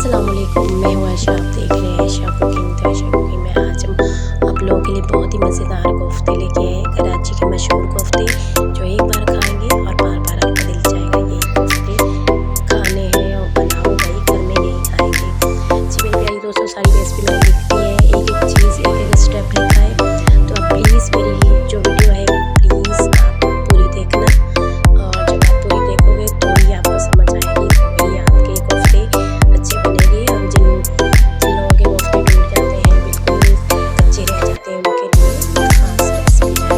अस्सलाम वालेकुम, मैं हूँ आयशा। आप देख रहे हैं आयशा कुकिंग। तो आयशा कुकिंग में आज हम आप लोगों के लिए बहुत ही मज़ेदार कोफ्ते लेके आए हैं। कराची के मशहूर कोफ्ते जो एक बार खाएंगे और बार बार आपका दिल चाहेगा यही कोफ्ते खाने हैं और बनाओ भाई, घर में यही खाएंगे। जी मेरे प्यारी दोस्तों, सारी रेसिपी मैंने लिख दी है, एक एक चीज़ एक एक स्टेप लिखा है। तो आप प्लीज़ मेरी जो वीडियो है प्लीज़ आप पूरी देखना, और जब आप पूरी देखोगे तो ही आपको समझ आएगी, तो ही आपके कोफ्ते अच्छे बनेंगे। और जिन लोगों के कोफ्ते टूट जाते हैं, बिल्कुल कच्चे रह जाते हैं, उनके लिए खास रेसिपी है।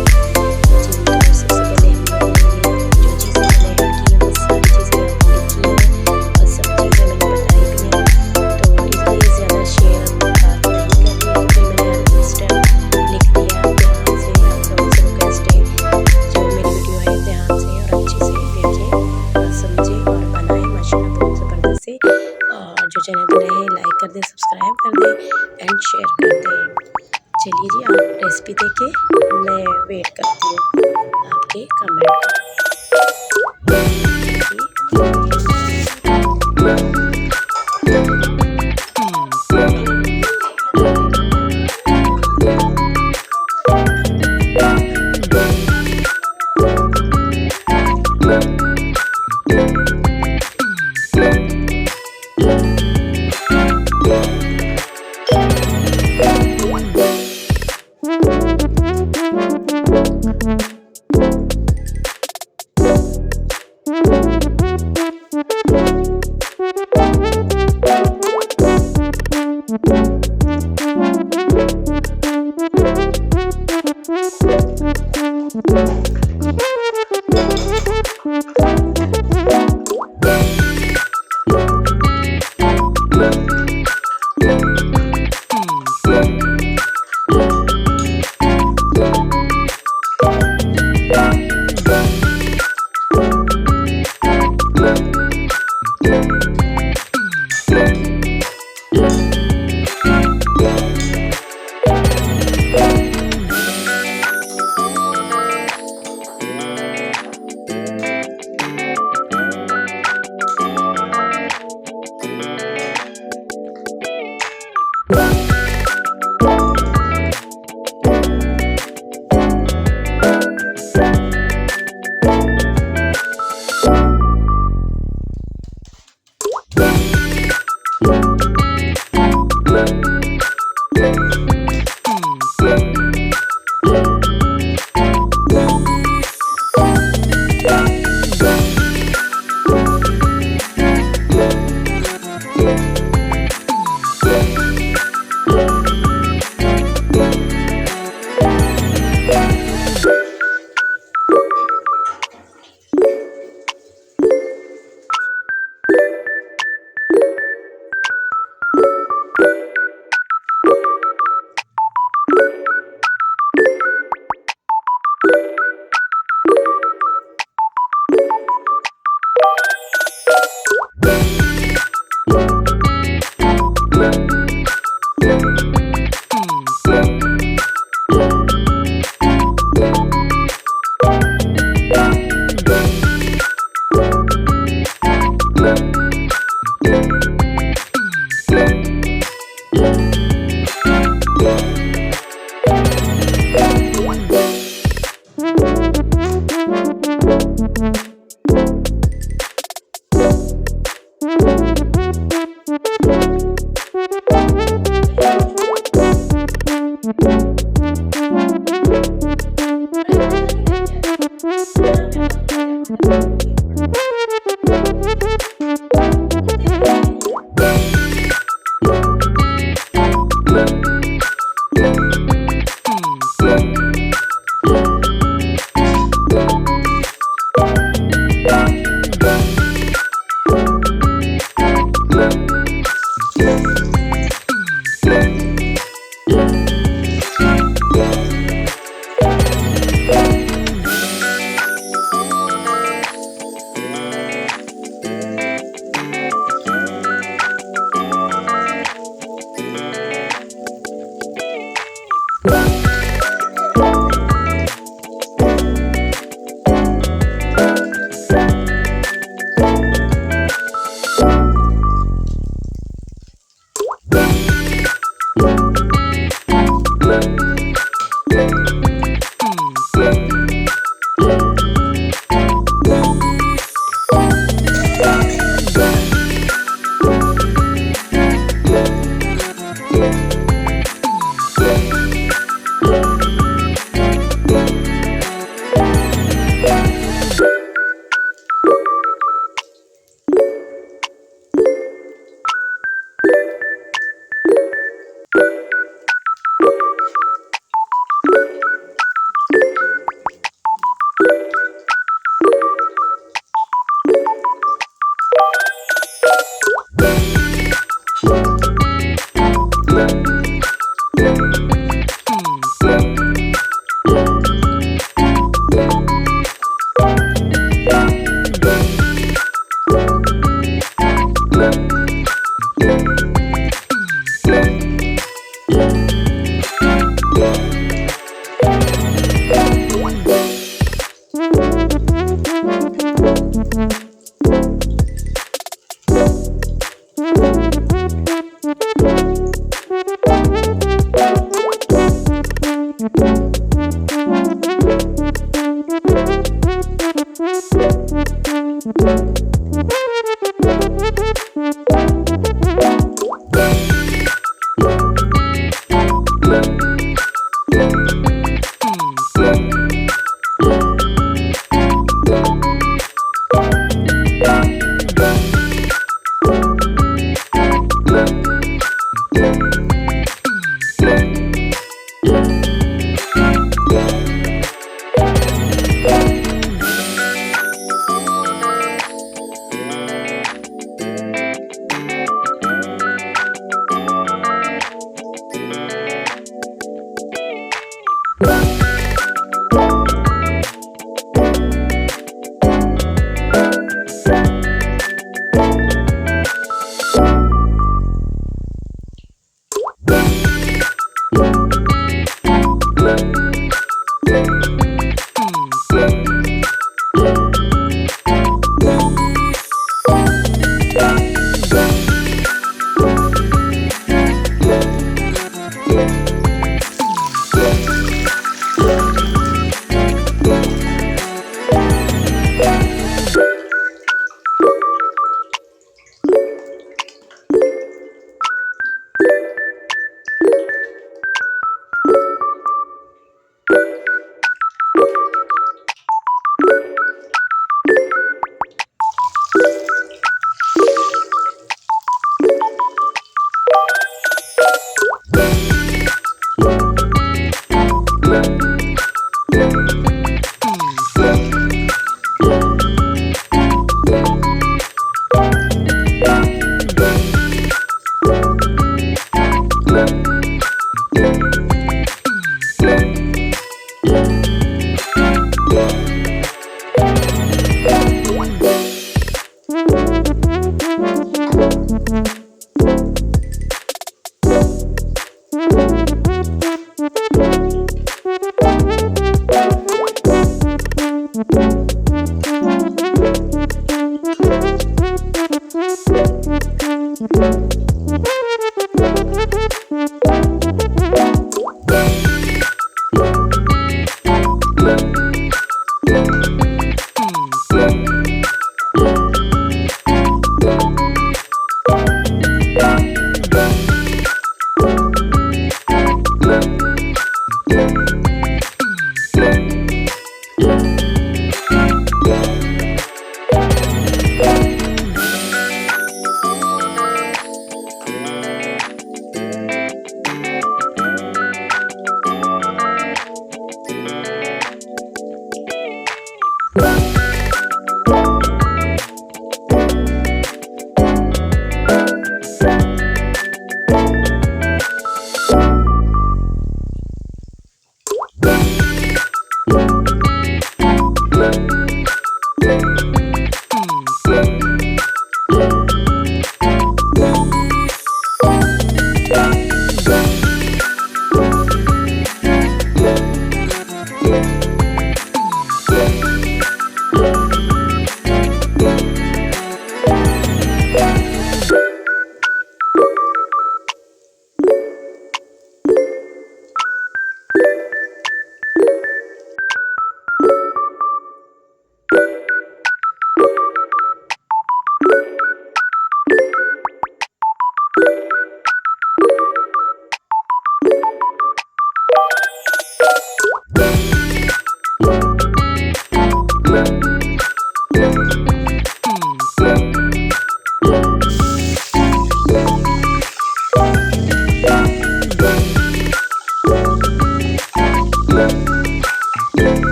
जी तो सबसे पहले हम लोगों ने जो चीज़ें मैंने ऐड की हैं वो सारी चीज़ें मैंने लिखी हैं और सब चीज़ें मैंने बताई भी हैं। तो इसलिए ज़्यादा शेयर बात नहीं करनी, क्योंकि मैंने हर स्टेप लिख दिया। ध्यान से आप लोगों से रिक्वेस्ट है, जो मेरी वीडियो है ध्यान से और अच्छे से देखें और समझें और बनाएं माशाल्लाह बहुत ज़बरदस्त से। और जो चैनल पर नए हैं लाइक कर दें, सब्सक्राइब कर दें एंड शेयर कर दें। चलिए जी, आप रेसिपी देखें, मैं वेट करती हूँ आपके कमेंट का।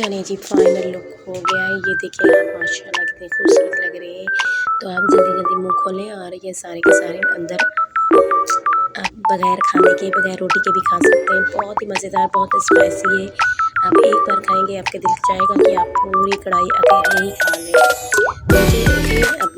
चलिए जी, फाइनल लुक हो गया है। ये देखिए आप, माशाल्लाह कितने खूबसूरत लग रहे हैं। तो आप जल्दी जल्दी मुंह खोलें और ये सारे के सारे अंदर आप बगैर खाने के, बगैर रोटी के भी खा सकते हैं। बहुत ही मज़ेदार, बहुत स्पाइसी है। आप एक बार खाएंगे आपके दिल चाहेगा कि आप पूरी कढ़ाई अकेले ही खा लें। तो फिर अब